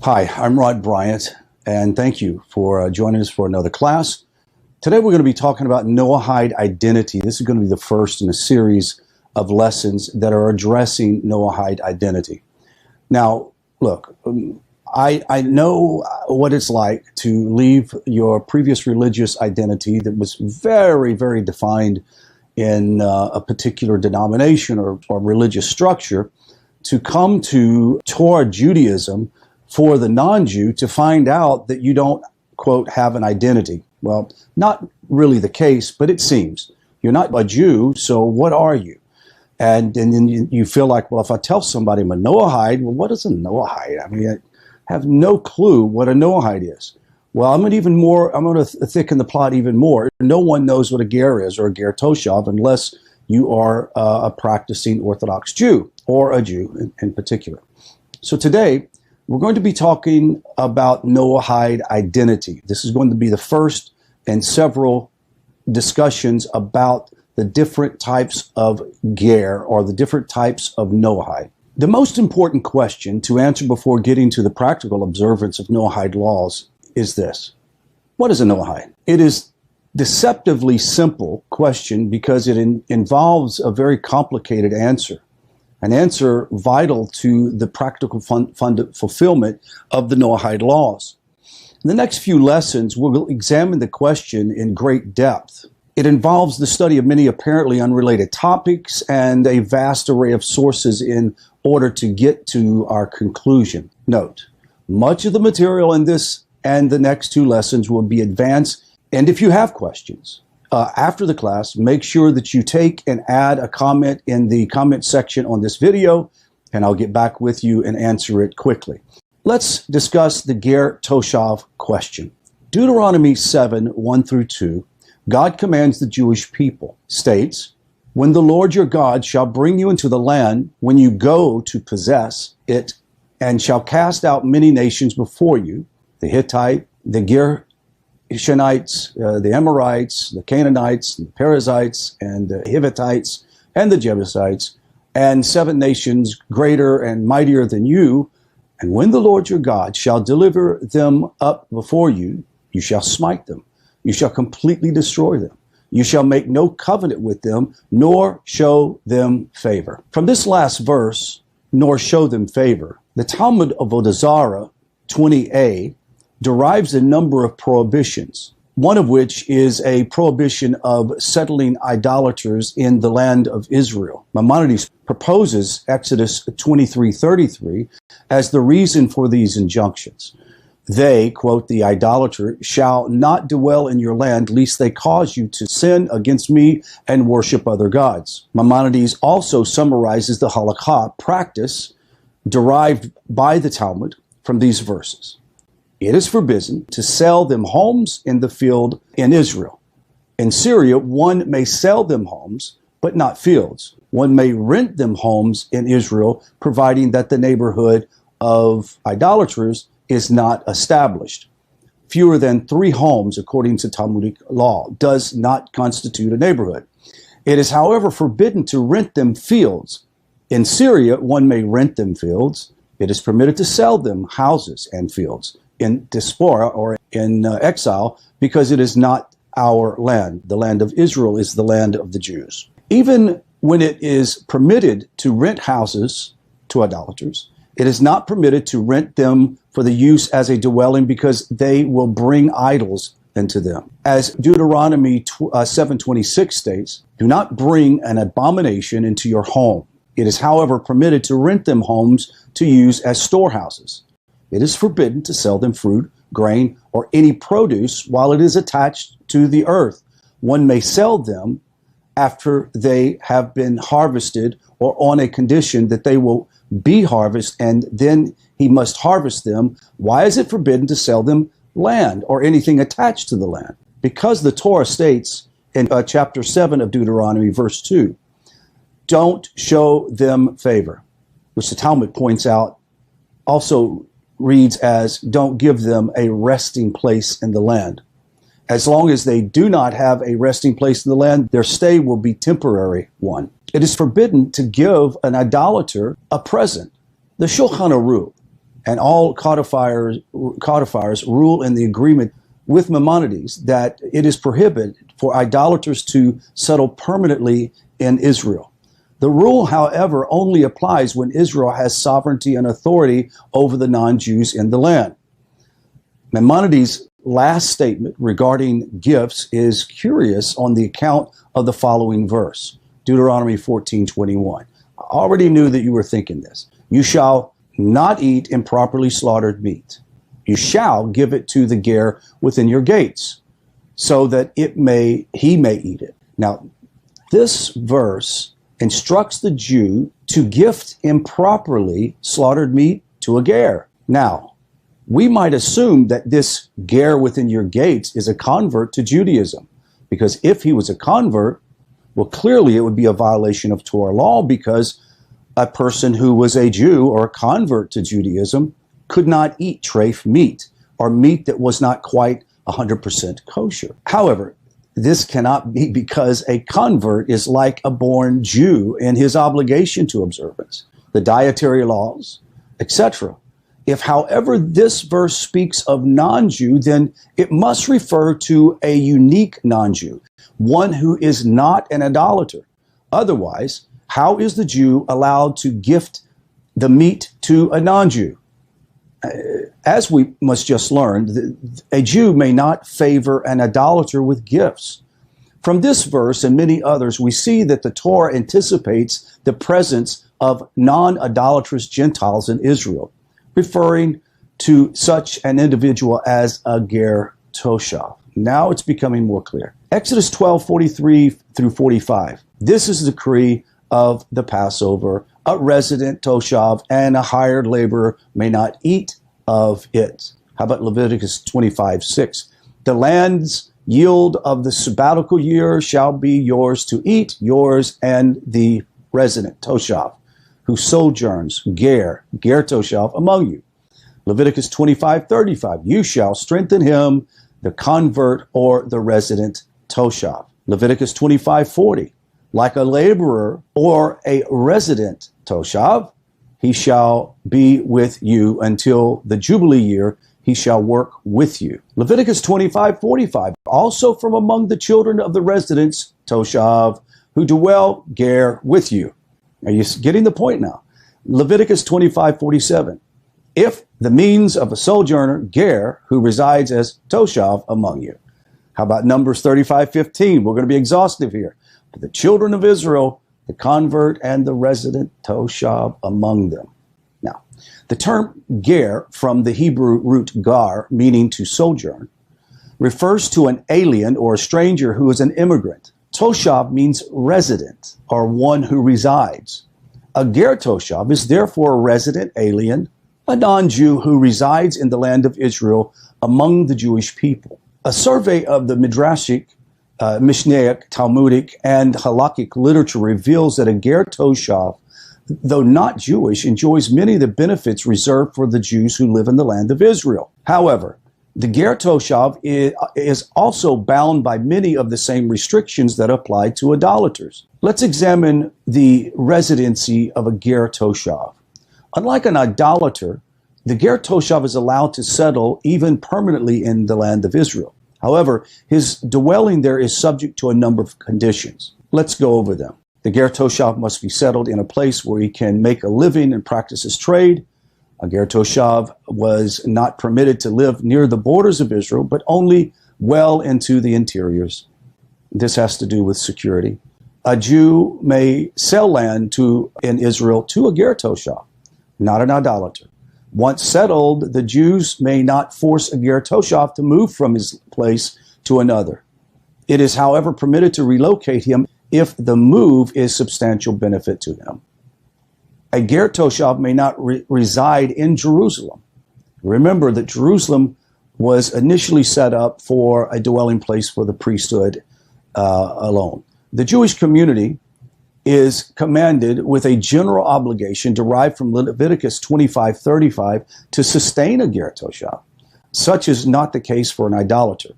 Hi, I'm Rod Bryant, and thank you for joining us for another class. Today we're going to be talking about Noahide identity. This is going to be the first in a series of lessons that are addressing Noahide identity. Now, look, I know what it's like to leave your previous religious identity that was very, very defined in a particular denomination or religious structure to come to Torah Judaism for the non-Jew to find out that you don't, quote, have an identity. Well, not really the case, but it seems. You're not a Jew, so what are you? And then you feel like, well, if I tell somebody I'm a Noahide, well, what is a Noahide? I mean, I have no clue what a Noahide is. Well, I'm going to thicken the plot even more. No one knows what a ger is or a ger toshav unless you are a practicing Orthodox Jew or a Jew in particular. So today, we're going to be talking about Noahide identity. This is going to be the first in several discussions about the different types of ger or the different types of Noahide. The most important question to answer before getting to the practical observance of Noahide laws is this. What is a Noahide? It is deceptively simple question because it involves a very complicated answer. An answer vital to the practical fulfillment of the Noahide laws. In the next few lessons, we'll examine the question in great depth. It involves the study of many apparently unrelated topics and a vast array of sources in order to get to our conclusion. Note, much of the material in this and the next two lessons will be advanced, and if you have questions, after the class, make sure that you take and add a comment in the comment section on this video, and I'll get back with you and answer it quickly. Let's discuss the ger toshav question. Deuteronomy 7, 1 through 2, God commands the Jewish people, states, when the Lord your God shall bring you into the land when you go to possess it, and shall cast out many nations before you, the Hittite, the Gershonites, the Amorites, the Canaanites, the Perizzites, and the Hivitites, and the Jebusites, and 7 nations greater and mightier than you. And when the Lord your God shall deliver them up before you, you shall smite them. You shall completely destroy them. You shall make no covenant with them, nor show them favor. From this last verse, nor show them favor, the Talmud of Avodah Zarah 20a derives a number of prohibitions, one of which is a prohibition of settling idolaters in the land of Israel. Maimonides proposes Exodus 23:33 as the reason for these injunctions. They, quote, the idolater, shall not dwell in your land, lest they cause you to sin against me and worship other gods. Maimonides also summarizes the halakha practice derived by the Talmud from these verses. It is forbidden to sell them homes in the field in Israel. In Syria, one may sell them homes, but not fields. One may rent them homes in Israel, providing that the neighborhood of idolaters is not established. Fewer than 3 homes, according to Talmudic law, does not constitute a neighborhood. It is, however, forbidden to rent them fields. In Syria, one may rent them fields. It is permitted to sell them houses and fields in diaspora or in exile, because it is not our land. The land of Israel is the land of the Jews. Even when it is permitted to rent houses to idolaters, it is not permitted to rent them for the use as a dwelling because they will bring idols into them. As Deuteronomy 7:26 states, do not bring an abomination into your home. It is, however, permitted to rent them homes to use as storehouses. It is forbidden to sell them fruit, grain, or any produce while it is attached to the earth. One may sell them after they have been harvested or on a condition that they will be harvested, and then he must harvest them. Why is it forbidden to sell them land or anything attached to the land? Because the Torah states in chapter 7 of Deuteronomy, verse 2, don't show them favor, which the Talmud points out also reads as don't give them a resting place in the land. As long as they do not have a resting place in the land, their stay will be temporary one. It is forbidden to give an idolater a present. The Shulchan Aruch And all codifiers rule in the agreement with Maimonides that it is prohibited for idolaters to settle permanently in Israel. The rule, however, only applies when Israel has sovereignty and authority over the non-Jews in the land. Maimonides' last statement regarding gifts is curious on the account of the following verse, Deuteronomy 14:21. I already knew that you were thinking this. You shall not eat improperly slaughtered meat. You shall give it to the ger within your gates, so that he may eat it. Now, this verse instructs the Jew to gift improperly slaughtered meat to a ger. Now, we might assume that this ger within your gates is a convert to Judaism, because if he was a convert, well, clearly it would be a violation of Torah law, because a person who was a Jew or a convert to Judaism could not eat treif meat, or meat that was not quite 100% kosher. However, this cannot be, because a convert is like a born Jew in his obligation to observance, the dietary laws, etc. If, however, this verse speaks of non-Jew, then it must refer to a unique non-Jew, one who is not an idolater. Otherwise, how is the Jew allowed to gift the meat to a non-Jew? As we must just learn, a Jew may not favor an idolater with gifts. From this verse and many others, we see that the Torah anticipates the presence of non-idolatrous Gentiles in Israel, referring to such an individual as a ger toshav. Now it's becoming more clear. Exodus 12:43 through 45. This is the decree of the Passover. A resident toshav and a hired laborer may not eat of it. How about Leviticus 25:6? The land's yield of the sabbatical year shall be yours to eat, yours and the resident toshav, who sojourns, ger toshav, among you. Leviticus 25:35, you shall strengthen him, the convert or the resident toshav. Leviticus 25:40, like a laborer or a resident toshav, he shall be with you until the Jubilee year, he shall work with you. Leviticus 25:45, also from among the children of the residents toshav, who dwell ger with you. Are you getting the point now? Leviticus 25:47, if the means of a sojourner, ger, who resides as toshav among you. How about Numbers 35:15? We're going to be exhaustive here. For the children of Israel, the convert and the resident toshav among them. Now, the term ger, from the Hebrew root gar, meaning to sojourn, refers to an alien or a stranger who is an immigrant. Toshav means resident, or one who resides. A ger toshav is therefore a resident alien, a non-Jew who resides in the land of Israel among the Jewish people. A survey of the Midrashic, Mishnaic, Talmudic, and Halakhic literature reveals that a ger toshav, though not Jewish, enjoys many of the benefits reserved for the Jews who live in the land of Israel. However, the ger toshav is also bound by many of the same restrictions that apply to idolaters. Let's examine the residency of a ger toshav. Unlike an idolater, the ger toshav is allowed to settle even permanently in the land of Israel. However, his dwelling there is subject to a number of conditions. Let's go over them. The ger toshav must be settled in a place where he can make a living and practice his trade. A ger toshav was not permitted to live near the borders of Israel, but only well into the interiors. This has to do with security. A Jew may sell land in Israel to a ger toshav, not an idolater. Once settled, the Jews may not force a ger toshav to move from his place to another. It is, however, permitted to relocate him if the move is substantial benefit to him. A ger toshav may not reside in Jerusalem. Remember that Jerusalem was initially set up for a dwelling place for the priesthood alone. The Jewish community is commanded with a general obligation derived from Leviticus 25:35 to sustain a ger toshav. Such is not the case for an idolater.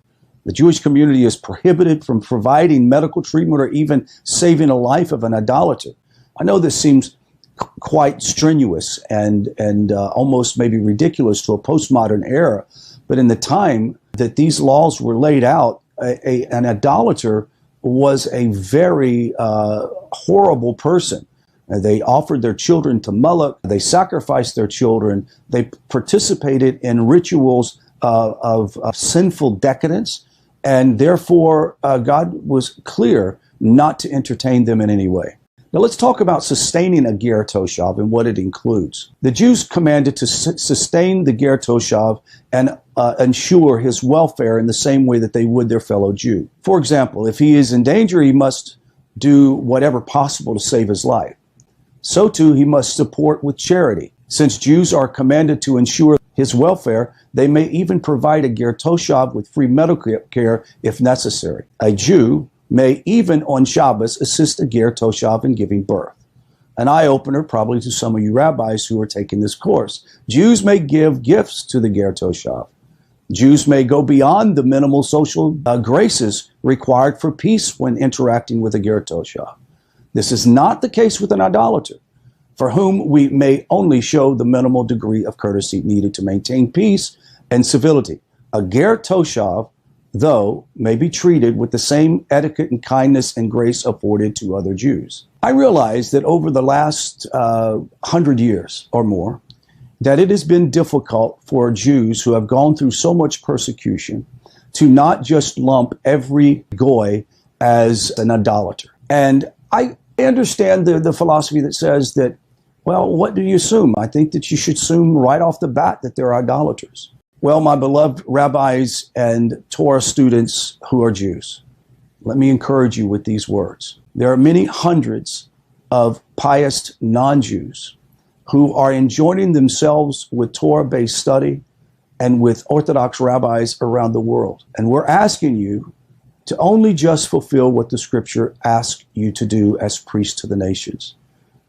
The Jewish community is prohibited from providing medical treatment or even saving a life of an idolater. I know this seems quite strenuous and almost maybe ridiculous to a postmodern era. But in the time that these laws were laid out, an idolater was a very horrible person. They offered their children to Moloch. They sacrificed their children. They participated in rituals of sinful decadence. And therefore, God was clear not to entertain them in any way. Now let's talk about sustaining a ger toshav and what it includes. The Jews commanded to sustain the ger toshav and ensure his welfare in the same way that they would their fellow Jew. For example, if he is in danger, he must do whatever possible to save his life. So too, he must support with charity. Since Jews are commanded to ensure his welfare, they may even provide a ger toshav with free medical care if necessary. A Jew may even on Shabbos assist a ger toshav in giving birth. An eye-opener probably to some of you rabbis who are taking this course. Jews may give gifts to the ger toshav. Jews may go beyond the minimal social graces required for peace when interacting with a ger toshav. This is not the case with an idolater, for whom we may only show the minimal degree of courtesy needed to maintain peace and civility. A ger toshav, though, may be treated with the same etiquette and kindness and grace afforded to other Jews. I realize that over the last 100 years or more, that it has been difficult for Jews who have gone through so much persecution to not just lump every goy as an idolater. And I understand the philosophy that says that, well, what do you assume? I think that you should assume right off the bat that they're idolaters. Well, my beloved rabbis and Torah students who are Jews, let me encourage you with these words. There are many hundreds of pious non-Jews who are enjoining themselves with Torah-based study and with Orthodox rabbis around the world. And we're asking you to only just fulfill what the scripture asks you to do as priests to the nations.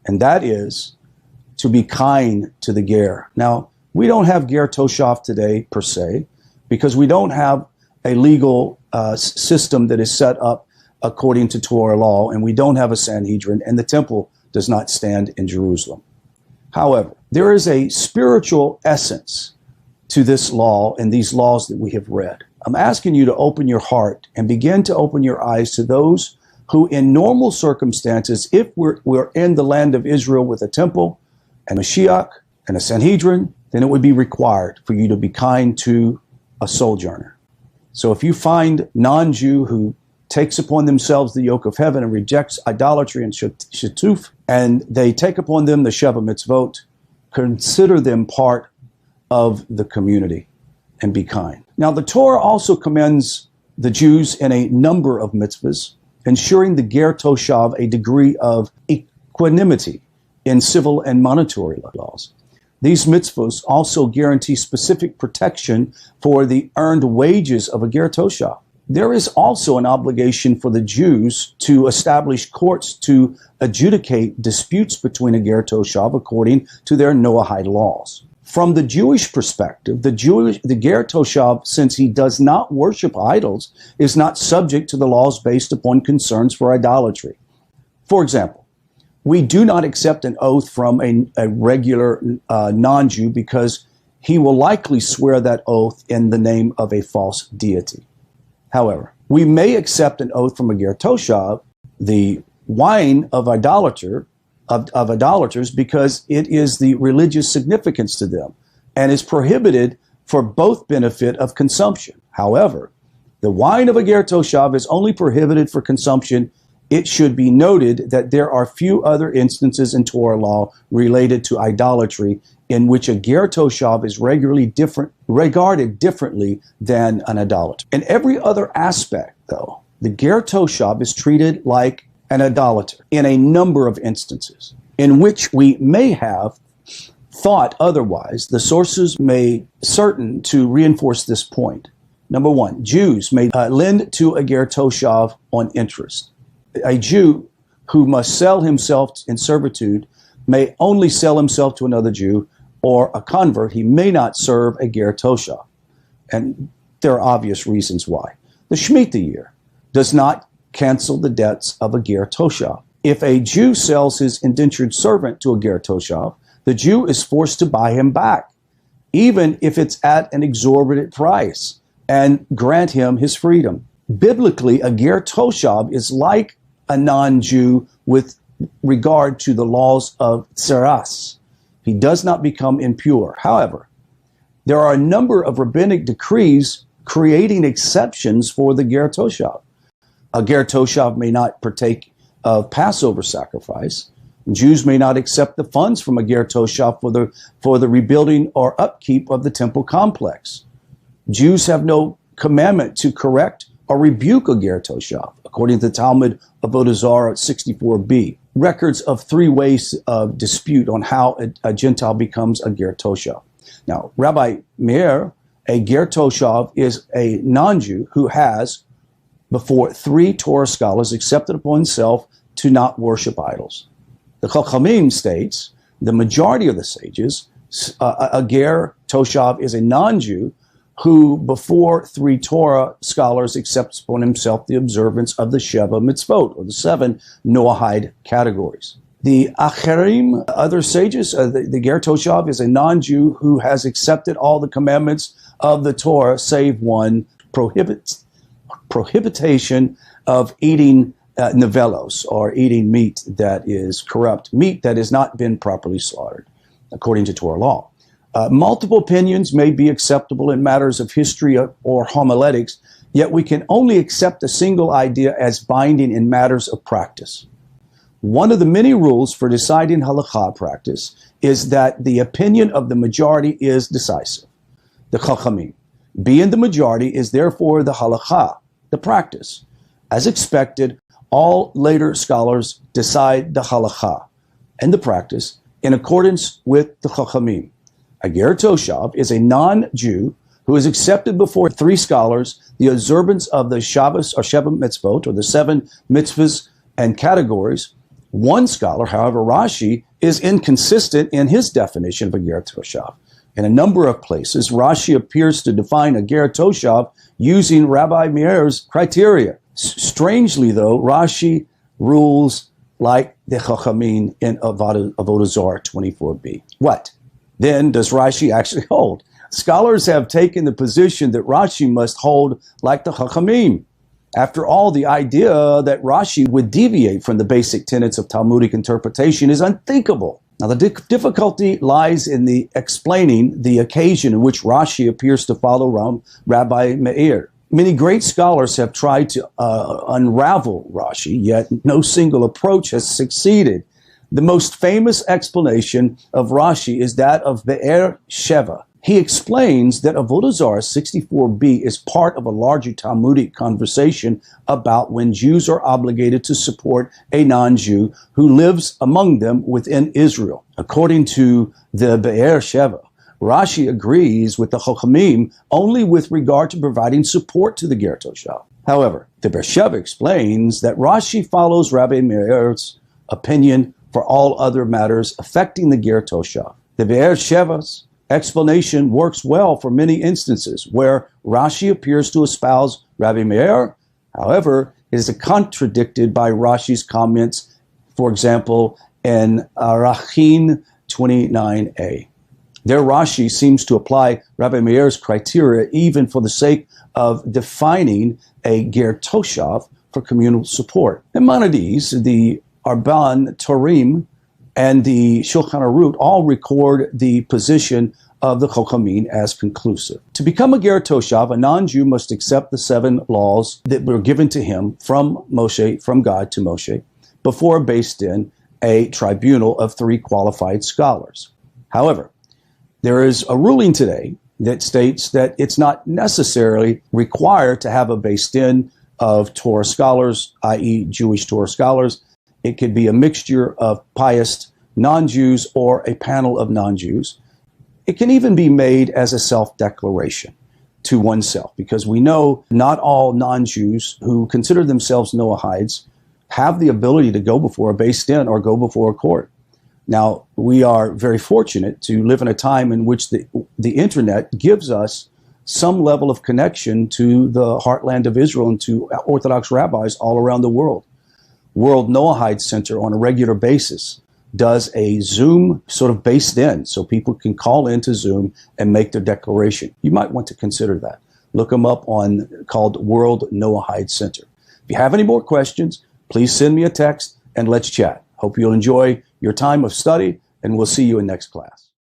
And that is to be kind to the ger. Now, we don't have ger toshav today per se, because we don't have a legal system that is set up according to Torah law, and we don't have a Sanhedrin, and the temple does not stand in Jerusalem. However, there is a spiritual essence to this law and these laws that we have read. I'm asking you to open your heart and begin to open your eyes to those who in normal circumstances, if we're in the land of Israel with a temple and Mashiach and a Sanhedrin, then it would be required for you to be kind to a sojourner. So if you find non-Jew who takes upon themselves the yoke of heaven and rejects idolatry and shatuf, and they take upon them the Sheva mitzvot, consider them part of the community and be kind. Now, the Torah also commends the Jews in a number of mitzvahs, ensuring the ger toshav a degree of equanimity in civil and monetary laws. These mitzvahs also guarantee specific protection for the earned wages of a ger toshav. There is also an obligation for the Jews to establish courts to adjudicate disputes between a ger toshav according to their Noahide laws. From the Jewish perspective, the ger toshav, since he does not worship idols, is not subject to the laws based upon concerns for idolatry. For example, we do not accept an oath from a regular non-Jew because he will likely swear that oath in the name of a false deity. However, we may accept an oath from a ger toshav, the wine of idolaters, because it is the religious significance to them and is prohibited for both benefit of consumption. However, the wine of a ger toshav is only prohibited for consumption. It should be noted that there are few other instances in Torah law related to idolatry in which a ger toshav is regarded differently than an idolater. In every other aspect, though, the ger toshav is treated like an idolater in a number of instances in which we may have thought otherwise. The sources may certain to reinforce this point. Number one, Jews may lend to a ger toshav on interest. A Jew who must sell himself in servitude may only sell himself to another Jew, or a convert. He may not serve a ger toshav. And there are obvious reasons why. The Shemitah year does not cancel the debts of a ger toshav. If a Jew sells his indentured servant to a ger toshav, the Jew is forced to buy him back, even if it's at an exorbitant price, and grant him his freedom. Biblically, a ger toshav is like a non-Jew with regard to the laws of tsaras. He does not become impure. However, there are a number of rabbinic decrees creating exceptions for the ger toshav. A ger toshav may not partake of Passover sacrifice. Jews may not accept the funds from a ger toshav for the rebuilding or upkeep of the temple complex. Jews have no commandment to correct or rebuke a ger toshav, according to the Talmud of Avodah Zarah 64b. Records of 3 ways of dispute on how a Gentile becomes a ger toshav. Now, Rabbi Meir, a ger toshav is a non-Jew who has, before 3 Torah scholars, accepted upon himself to not worship idols. The Chachamim states, the majority of the sages, a ger toshav is a non-Jew who, before 3 Torah scholars, accepts upon himself the observance of the Sheva mitzvot, or the 7 Noahide categories. The Acherim, other sages, the ger toshav is a non-Jew who has accepted all the commandments of the Torah, save one, prohibition of eating nevelos, or eating meat that is corrupt, meat that has not been properly slaughtered, according to Torah law. Multiple opinions may be acceptable in matters of history or homiletics, yet we can only accept a single idea as binding in matters of practice. One of the many rules for deciding halakha practice is that the opinion of the majority is decisive. The Chachamim, being the majority, is therefore the halakha, the practice. As expected, all later scholars decide the halakha and the practice in accordance with the Chachamim. A ger toshav is a non-Jew who has accepted before 3 scholars the observance of the Shabbos or Sheva mitzvot, or the 7 mitzvahs and categories. One scholar, however, Rashi, is inconsistent in his definition of a ger toshav. In a number of places, Rashi appears to define a ger toshav using Rabbi Meir's criteria. Strangely, though, Rashi rules like the Chachamim in Avodah Zarah 24b. What then does Rashi actually hold? Scholars have taken the position that Rashi must hold like the Chachamim. After all, the idea that Rashi would deviate from the basic tenets of Talmudic interpretation is unthinkable. Now, the difficulty lies in the explaining the occasion in which Rashi appears to follow Rabbi Meir. Many great scholars have tried to unravel Rashi, yet no single approach has succeeded. The most famous explanation of Rashi is that of Be'er Sheva. He explains that Avodah Zarah 64b is part of a larger Talmudic conversation about when Jews are obligated to support a non-Jew who lives among them within Israel. According to the Be'er Sheva, Rashi agrees with the Chachamim only with regard to providing support to the ger toshav. However, the Be'er Sheva explains that Rashi follows Rabbi Meir's opinion for all other matters affecting the ger toshav. The Be'er Sheva's explanation works well for many instances where Rashi appears to espouse Rabbi Meir. However, it is contradicted by Rashi's comments, for example, in Arachin 29a. There, Rashi seems to apply Rabbi Meir's criteria even for the sake of defining a ger toshav for communal support. Maimonides, the Arban Torim, and the Shulchan Aruch all record the position of the Chachamim as conclusive. To become a ger toshav, a non-Jew must accept the 7 laws that were given to him from Moshe, from God to Moshe, before based in a tribunal of 3 qualified scholars. However, there is a ruling today that states that it's not necessarily required to have a based din of Torah scholars, i.e. Jewish Torah scholars. It could be a mixture of pious non-Jews or a panel of non-Jews. It can even be made as a self-declaration to oneself, because we know not all non-Jews who consider themselves Noahides have the ability to go before a based din or go before a court. Now, we are very fortunate to live in a time in which the internet gives us some level of connection to the heartland of Israel and to Orthodox rabbis all around the world. World Noahide Center on a regular basis does a Zoom sort of based in, so people can call into Zoom and make their declaration. You might want to consider that. Look them up on called World Noahide Center. If you have any more questions, please send me a text and let's chat. Hope you'll enjoy your time of study, and we'll see you in next class.